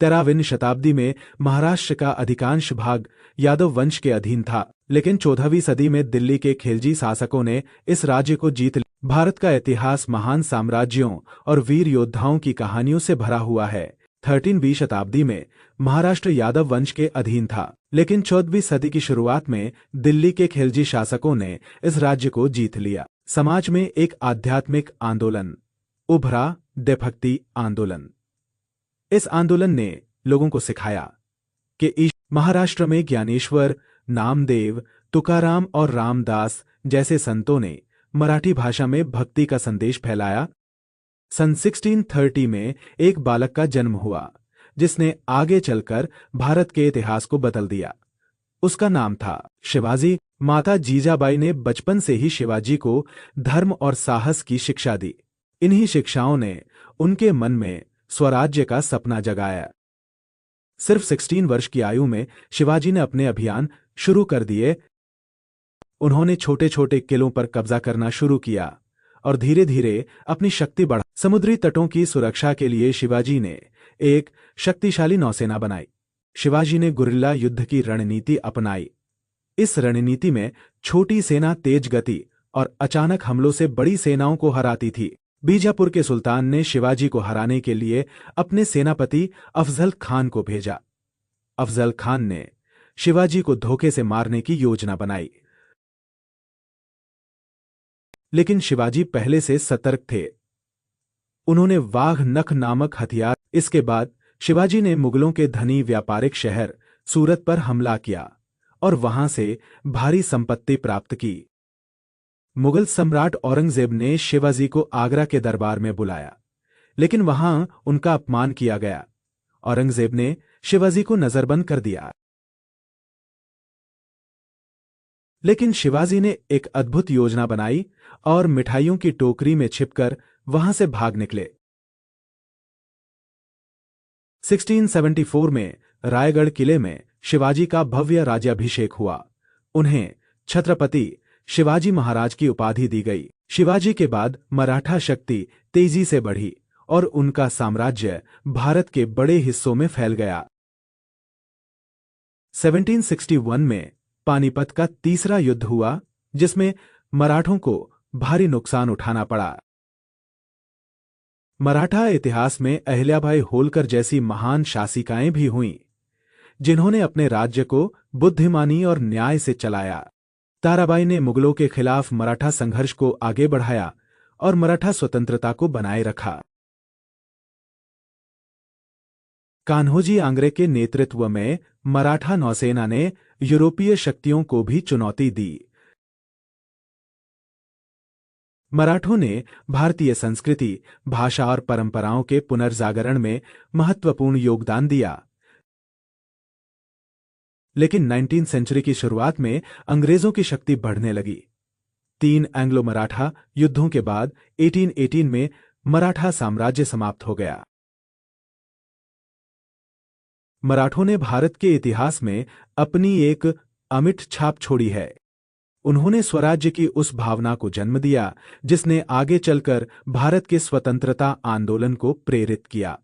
13वीं शताब्दी में महाराष्ट्र का अधिकांश भाग यादव वंश के अधीन था, लेकिन 14वीं सदी में दिल्ली के खिलजी शासकों ने इस राज्य को जीत लिया। भारत का इतिहास महान साम्राज्यों और वीर योद्धाओं की कहानियों से भरा हुआ है। 13वीं शताब्दी में महाराष्ट्र यादव वंश के अधीन था, लेकिन 14वीं सदी की शुरुआत में दिल्ली के खिलजी शासकों ने इस राज्य को जीत लिया। समाज में एक आध्यात्मिक आंदोलन उभरा, देशभक्ति आंदोलन। इस आंदोलन ने लोगों को सिखाया कि महाराष्ट्र में ज्ञानेश्वर, नामदेव, तुकाराम और रामदास जैसे संतों ने मराठी भाषा में भक्ति का संदेश फैलाया। सन 1630 में एक बालक का जन्म हुआ जिसने आगे चलकर भारत के इतिहास को बदल दिया। उसका नाम था शिवाजी। माता जीजाबाई ने बचपन से ही शिवाजी को धर्म और साहस की शिक्षा दी। इन्हीं शिक्षाओं ने उनके मन में स्वराज्य का सपना जगाया। सिर्फ 16 वर्ष की आयु में शिवाजी ने अपने अभियान शुरू कर दिए। उन्होंने छोटे छोटे किलों पर कब्जा करना शुरू किया और धीरे धीरे अपनी शक्ति बढ़ा। समुद्री तटों की सुरक्षा के लिए शिवाजी ने एक शक्तिशाली नौसेना बनाई। शिवाजी ने गुरिल्ला युद्ध की रणनीति अपनाई। इस रणनीति में छोटी सेना तेज गति और अचानक हमलों से बड़ी सेनाओं को हराती थी। बीजापुर के सुल्तान ने शिवाजी को हराने के लिए अपने सेनापति अफजल खान को भेजा। अफजल खान ने शिवाजी को धोखे से मारने की योजना बनाई, लेकिन शिवाजी पहले से सतर्क थे। उन्होंने वाघ नख नामक हथियार। इसके बाद शिवाजी ने मुगलों के धनी व्यापारिक शहर सूरत पर हमला किया और वहां से भारी संपत्ति प्राप्त की। मुगल सम्राट औरंगजेब ने शिवाजी को आगरा के दरबार में बुलाया, लेकिन वहां उनका अपमान किया गया। औरंगजेब ने शिवाजी को नजरबंद कर दिया, लेकिन शिवाजी ने एक अद्भुत योजना बनाई और मिठाइयों की टोकरी में छिपकर वहां से भाग निकले। 1674 में रायगढ़ किले में शिवाजी का भव्य राज्याभिषेक हुआ। उन्हें छत्रपति शिवाजी महाराज की उपाधि दी गई। शिवाजी के बाद मराठा शक्ति तेजी से बढ़ी और उनका साम्राज्य भारत के बड़े हिस्सों में फैल गया। 1761 में पानीपत का तीसरा युद्ध हुआ, जिसमें मराठों को भारी नुकसान उठाना पड़ा। मराठा इतिहास में अहिल्याबाई होलकर जैसी महान शासिकाएं भी हुईं, जिन्होंने अपने राज्य को बुद्धिमानी और न्याय से चलाया। ताराबाई ने मुगलों के खिलाफ मराठा संघर्ष को आगे बढ़ाया और मराठा स्वतंत्रता को बनाए रखा। कान्होजी आंग्रे के नेतृत्व में मराठा नौसेना ने यूरोपीय शक्तियों को भी चुनौती दी। मराठों ने भारतीय संस्कृति, भाषा और परंपराओं के पुनर्जागरण में महत्वपूर्ण योगदान दिया। लेकिन 19वीं सेंचुरी की शुरुआत में अंग्रेजों की शक्ति बढ़ने लगी। 3 एंग्लो मराठा युद्धों के बाद 1818 में मराठा साम्राज्य समाप्त हो गया। मराठों ने भारत के इतिहास में अपनी एक अमिट छाप छोड़ी है। उन्होंने स्वराज्य की उस भावना को जन्म दिया जिसने आगे चलकर भारत के स्वतंत्रता आंदोलन को प्रेरित किया।